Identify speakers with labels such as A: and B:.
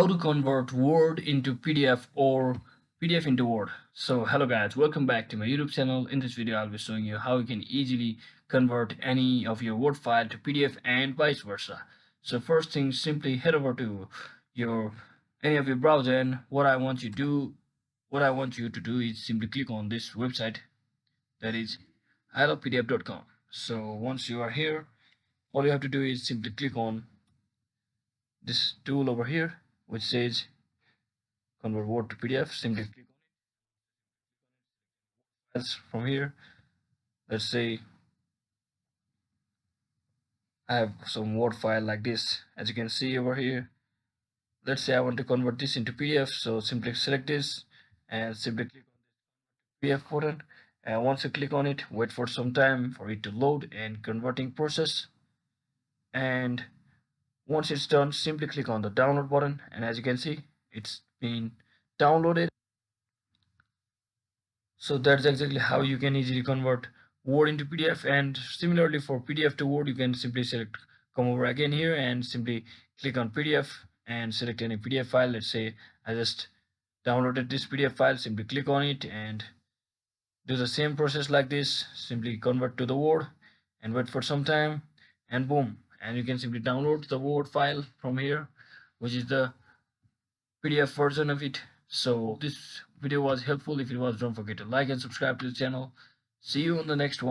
A: how to convert Word into PDF or PDF into Word. So hello guys, welcome back to my YouTube channel. In this video I'll be showing you how you can easily convert any of your Word file to PDF and vice versa. So first thing, simply head over to your any of your browser, and what I want you to do is simply click on this website, that is ilovepdf.com. So once you are here, all you have to do is simply click on this tool over here which says convert Word to PDF. Simply click on it from here. Let's say I have some Word file like this, as you can see over here. Let's say I want to convert this into PDF, so simply select this and simply click on the PDF button. And once you click on it, wait for some time for it to load and converting process. And once it's done, simply click on the download button, and as you can see, it's been downloaded. So that's exactly how you can easily convert Word into PDF. And similarly, for PDF to Word, you can simply come over again here and simply click on PDF and select any PDF file. Let's say I just downloaded this PDF file. Simply click on it and do the same process like this. Simply convert to the Word and wait for some time, and boom, and you can simply download the Word file from here, which is the PDF version of it. So this video was helpful. If it was, don't forget to like and subscribe to the channel. See you on the next one.